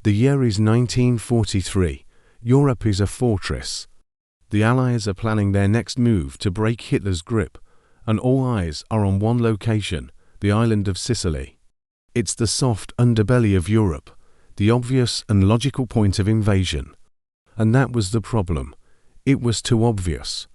The year is 1943. Europe is a fortress. The Allies are planning their next move to break Hitler's grip, and all eyes are on one location, the island of Sicily. It's the soft underbelly of Europe, the obvious and logical point of invasion. And that was the problem. It was too obvious.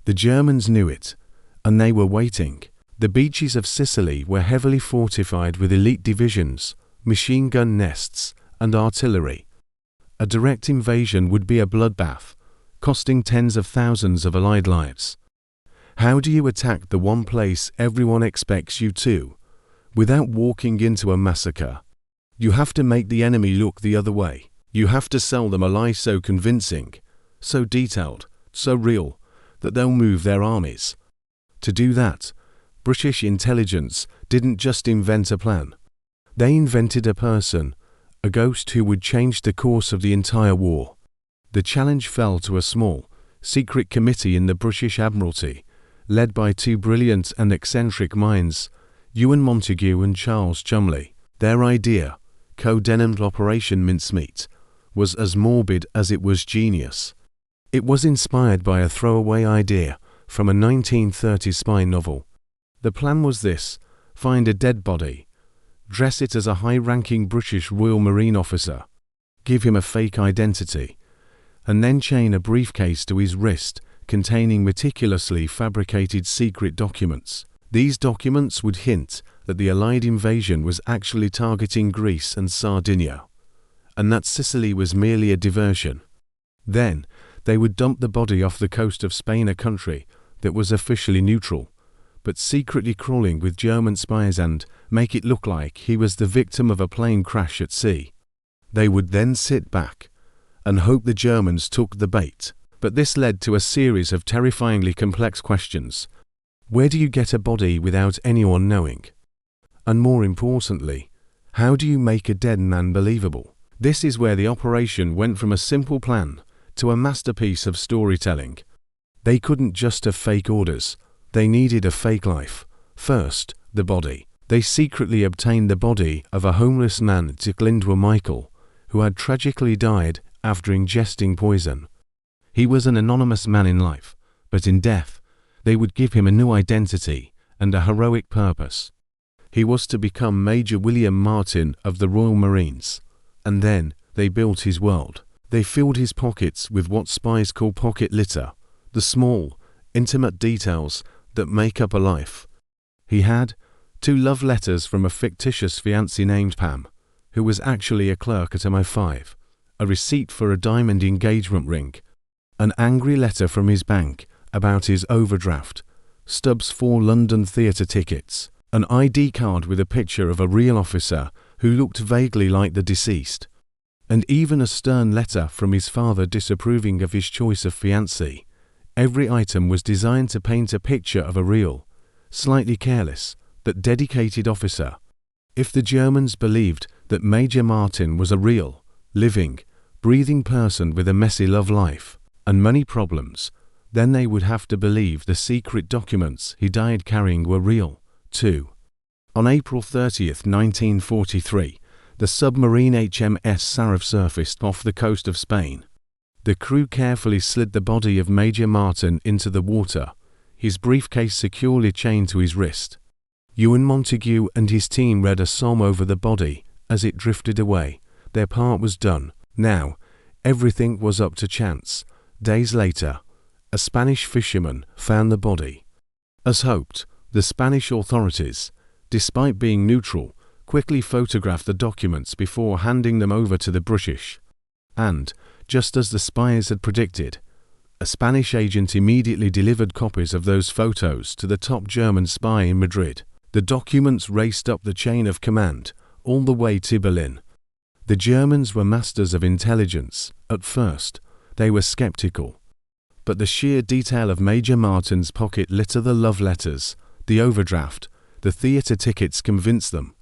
The Germans knew it, and they were waiting. The beaches of Sicily were heavily fortified with elite divisions, machine gun nests, and artillery. A direct invasion would be a bloodbath, costing tens of thousands of Allied lives. How do you attack the one place everyone expects you to, without walking into a massacre? You have to make the enemy look the other way. You have to sell them a lie so convincing, so detailed, so real, that they'll move their armies. To do that, British intelligence didn't just invent a plan. They invented a person, a ghost who would change the course of the entire war. The challenge fell to a small, secret committee in the British Admiralty, led by two brilliant and eccentric minds, Ewan Montagu and Charles Cholmondeley. Their idea, codenamed Operation Mincemeat, was as morbid as it was genius. It was inspired by a throwaway idea from a 1930s spy novel. The plan was this: find a dead body, dress it as a high-ranking British Royal Marine officer, give him a fake identity, and then chain a briefcase to his wrist containing meticulously fabricated secret documents. These documents would hint that the Allied invasion was actually targeting Greece and Sardinia, and that Sicily was merely a diversion. Then, they would dump the body off the coast of Spain, a country that was officially neutral, but secretly crawling with German spies, and make it look like he was the victim of a plane crash at sea. They would then sit back and hope the Germans took the bait. But this led to a series of terrifyingly complex questions. Where do you get a body without anyone knowing? And more importantly, how do you make a dead man believable? This is where the operation went from a simple plan to a masterpiece of storytelling. They couldn't just have fake orders. They needed a fake life. First, the body. They secretly obtained the body of a homeless man, Glindwer Michael, who had tragically died after ingesting poison. He was an anonymous man in life, but in death, they would give him a new identity and a heroic purpose. He was to become Major William Martin of the Royal Marines. And then, they built his world. They filled his pockets with what spies call pocket litter, the small, intimate details that make up a life. He had 2 love letters from a fictitious fiancée named Pam, who was actually a clerk at MI5, a receipt for a diamond engagement ring, an angry letter from his bank about his overdraft, Stubbs' 4 London theatre tickets, an ID card with a picture of a real officer who looked vaguely like the deceased, and even a stern letter from his father disapproving of his choice of fiancée. Every item was designed to paint a picture of a real, slightly careless, but dedicated officer. If the Germans believed that Major Martin was a real, living, breathing person with a messy love life and money problems, then they would have to believe the secret documents he died carrying were real, too. On April 30th, 1943, the submarine HMS Saraf surfaced off the coast of Spain. The crew carefully slid the body of Major Martin into the water, his briefcase securely chained to his wrist. Ewan Montagu and his team read a psalm over the body as it drifted away. Their part was done. Now, everything was up to chance. Days later, a Spanish fisherman found the body. As hoped, the Spanish authorities, despite being neutral, quickly photographed the documents before handing them over to the British. And, just as the spies had predicted, a Spanish agent immediately delivered copies of those photos to the top German spy in Madrid. The documents raced up the chain of command, all the way to Berlin. The Germans were masters of intelligence. At first, they were skeptical. But the sheer detail of Major Martin's pocket litter, the love letters, the overdraft, the theatre tickets convinced them.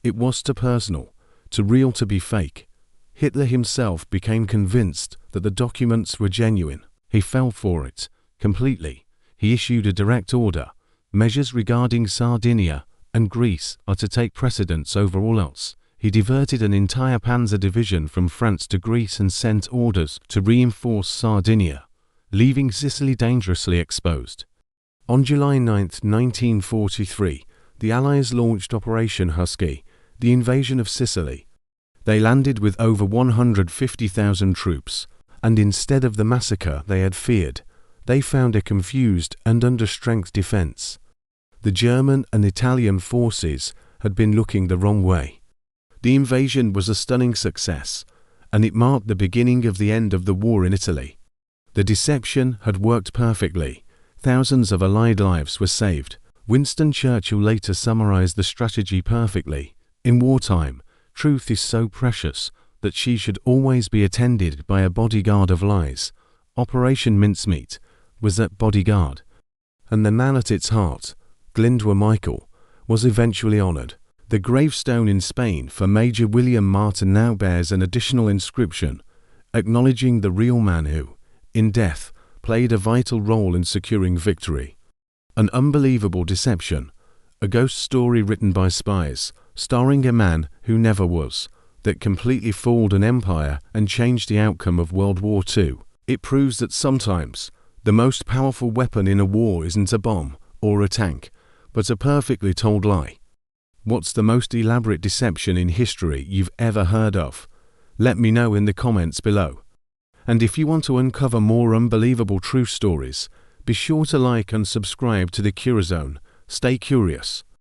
It was too personal, too real to be fake. Hitler himself became convinced that the documents were genuine. He fell for it, completely. He issued a direct order. Measures regarding Sardinia and Greece are to take precedence over all else. he diverted an entire panzer division from France to Greece and sent orders to reinforce Sardinia, leaving Sicily dangerously exposed. On July 9, 1943, the Allies launched Operation Husky, the invasion of Sicily. They landed with over 150,000 troops, and instead of the massacre they had feared, they found a confused and under-strength defense. The German and Italian forces had been looking the wrong way. The invasion was a stunning success, and it marked the beginning of the end of the war in Italy. The deception had worked perfectly. Thousands of Allied lives were saved. Winston Churchill later summarized the strategy perfectly. In wartime, truth is so precious that she should always be attended by a bodyguard of lies. Operation Mincemeat was that bodyguard, and the man at its heart, Glyndwr Michael, was eventually honored. The gravestone in Spain for Major William Martin now bears an additional inscription, acknowledging the real man who, in death, played a vital role in securing victory. An unbelievable deception, a ghost story written by spies, starring a man who never was, that completely fooled an empire and changed the outcome of World War II. It proves that sometimes the most powerful weapon in a war isn't a bomb or a tank, but a perfectly told lie. What's the most elaborate deception in history you've ever heard of? Let me know in the comments below. And if you want to uncover more unbelievable true stories, be sure to like and subscribe to the Curozone. Stay curious.